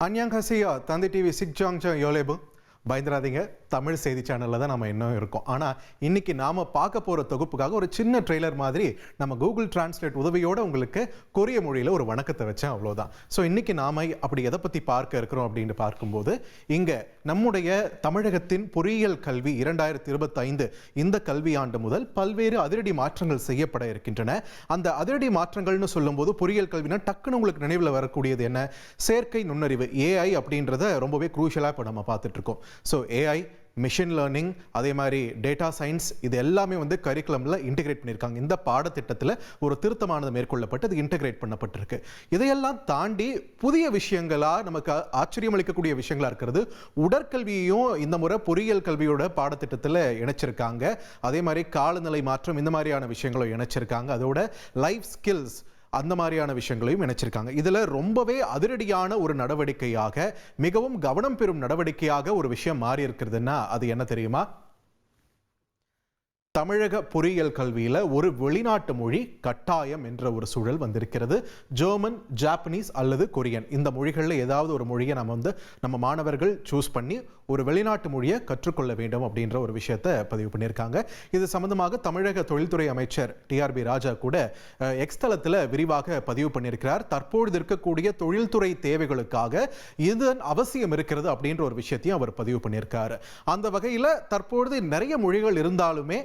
안녕하세요. தந்தி TV சிக்ஜாங்ஜா யோலேபு பயந்துராதீங்க. Tamil செய்தி சேனலில் தான் நம்ம இன்னும் இருக்கோம். ஆனால் இன்னைக்கு நாம் பார்க்க போகிற தொகுப்புக்காக ஒரு சின்ன ட்ரெய்லர் மாதிரி நம்ம கூகுள் டிரான்ஸ்லேட் உதவியோடு உங்களுக்கு கொரிய மொழியில் ஒரு வணக்கத்தை வச்சேன், அவ்வளோதான். ஸோ இன்னைக்கு நாம் அப்படி எதை பற்றி பார்க்க இருக்கிறோம் அப்படின்னு பார்க்கும்போது, இங்கே நம்முடைய தமிழகத்தின் பொறியியல் கல்வி 2025 இந்த கல்வியாண்டு முதல் பல்வேறு அதிரடி மாற்றங்கள் செய்யப்பட இருக்கின்றன. அந்த அதிரடி மாற்றங்கள்னு சொல்லும்போது பொறியியல் கல்வினா டக்குன்னு உங்களுக்கு நினைவில் வரக்கூடியது என்ன? செயற்கை நுண்ணறிவு, ஏஐ அப்படின்றத ரொம்பவே குரூஷலாக இப்போ நம்ம பார்த்துட்டு இருக்கோம். ஸோ ஏஐ, மிஷின் லேர்னிங், அதே மாதிரி டேட்டா சயின்ஸ், இது எல்லாமே கரிக்குலமில் இன்டெகிரேட் பண்ணியிருக்காங்க. இந்த பாடத்திட்டத்தில் ஒரு திருத்தமானது மேற்கொள்ளப்பட்டு அது இன்டெகிரேட் பண்ணப்பட்டிருக்கு. இதையெல்லாம் தாண்டி புதிய விஷயங்களாக நமக்கு ஆச்சரியம் அளிக்கக்கூடிய விஷயங்களாக இருக்கிறது. உடற்கல்வியையும் இந்த முறை பொறியியல் கல்வியோட பாடத்திட்டத்தில் இணைச்சிருக்காங்க. அதே மாதிரி காலநிலை மாற்றம், இந்த மாதிரியான விஷயங்களும் இணைச்சிருக்காங்க. அதோட லைஃப் ஸ்கில்ஸ், அந்த மாதிரியான விஷயங்களையும் இணைச்சிருக்காங்க. இதில் ரொம்பவே அதிரடியான ஒரு நடவடிக்கையாக, மிகவும் கவனம் பெறும் நடவடிக்கையாக ஒரு விஷயம் மாறி இருக்கிறதுன்னா அது என்ன தெரியுமா? தமிழக பொறியியல் கல்வியில் ஒரு வெளிநாட்டு மொழி கட்டாயம் என்ற ஒரு சூழல் வந்திருக்கிறது. ஜெர்மன், ஜாப்பனீஸ் அல்லது கொரியன், இந்த மொழிகளில் ஏதாவது ஒரு மொழியை நம்ம மாணவர்கள் சூஸ் பண்ணி ஒரு வெளிநாட்டு மொழியை கற்றுக்கொள்ள வேண்டும் அப்படின்ற ஒரு விஷயத்தை பதிவு பண்ணியிருக்காங்க. இது சம்பந்தமாக தமிழக தொழில்துறை அமைச்சர் டிஆர்பி ராஜா கூட எக்ஸ் தளத்தில் விரிவாக பதிவு பண்ணியிருக்கிறார். தற்பொழுது இருக்கக்கூடிய தொழில்துறை தேவைகளுக்காக இதன் அவசியம் இருக்கிறது அப்படின்ற ஒரு விஷயத்தையும் அவர் பதிவு பண்ணியிருக்காரு. அந்த வகையில் தற்பொழுது நிறைய மொழிகள் இருந்தாலுமே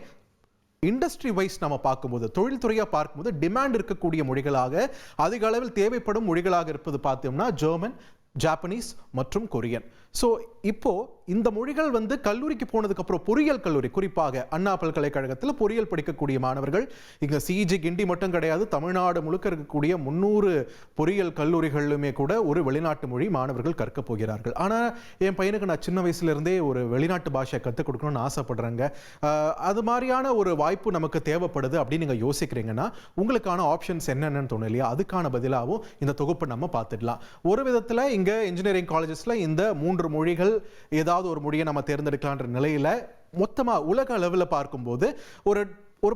இண்டஸ்ட்ரி வைஸ் நம்ம பார்க்கும்போது, தொழில்துறையாக பார்க்கும்போது டிமாண்ட் இருக்கக்கூடிய மொழிகளாக, அதிக அளவில் தேவைப்படும் மொழிகளாக இருப்பது பார்த்தோம்னா ஜெர்மன், ஜாப்பனீஸ் மற்றும் கொரியன். ஸோ இப்போ இந்த மொழிகள் கல்லூரிக்கு போனதுக்கு அப்புறம் பொறியியல் கல்லூரி, குறிப்பாக அண்ணா பல்கலைக்கழகத்தில் பொறியியல் படிக்கக்கூடிய மாணவர்கள், இங்கே சிஜி கிண்டி மட்டும் கிடையாது, தமிழ்நாடு முழுக்க இருக்கக்கூடிய 300 பொறியியல் கல்லூரிகளிலுமே கூட ஒரு வெளிநாட்டு மொழி மாணவர்கள் கற்க போகிறார்கள். ஆனால் என் பையனுக்கு நான் சின்ன வயசுலேருந்தே ஒரு வெளிநாட்டு பாஷையை கற்றுக் கொடுக்கணும்னு ஆசைப்படுறேங்க, அது மாதிரியான ஒரு வாய்ப்பு நமக்கு தேவைப்படுது அப்படின்னு நீங்கள் யோசிக்கிறீங்கன்னா உங்களுக்கான ஆப்ஷன்ஸ் என்னென்னு தோணும் இல்லையா? அதுக்கான பதிலாகவும் இந்த தொகுப்பை நம்ம பார்த்துடலாம். ஒரு விதத்தில் இங்கே இன்ஜினியரிங் காலேஜஸில் இந்த 3 மொழிகள் ஏதாவது ஒரு மொழியை நம்ம தேர்ந்தெடுக்கலான்ற நிலையில் மொத்தமாக உலக அளவில் பார்க்கும்போது ஒரு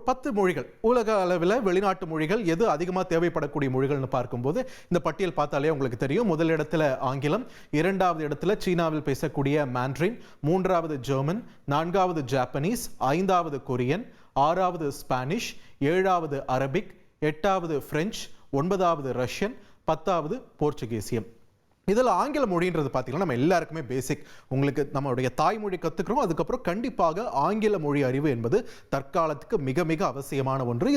10 மொழிகள், உலக அளவில் வெளிநாட்டு மொழிகள் எது அதிகமாக தேவைப்படக்கூடிய மொழிகள்னு பார்க்கும்போது இந்த பட்டியல் பார்த்தாலே உங்களுக்கு தெரியும். முதல் இடத்துல ஆங்கிலம், 2வது இடத்துல சீனாவில் பேசக்கூடிய மாண்ட்ரின், 3வது ஜெர்மன், 4வது ஜாப்பனீஸ், 5வது கொரியன், 6வது ஸ்பானிஷ், 7வது அரபிக், 8வது பிரெஞ்சு, 9வது ரஷ்யன், 10வது போர்ச்சுகீசியம். இதில் ஆங்கில மொழின்றது பார்த்தீங்கன்னா நம்ம எல்லாருக்குமே பேசிக். உங்களுக்கு நம்மளுடைய தாய்மொழி கற்றுக்கிறோம், அதுக்கப்புறம் கண்டிப்பாக ஆங்கில மொழி அறிவு என்பது தற்காலத்துக்கு மிக மிக அவசியமான ஒன்று. இது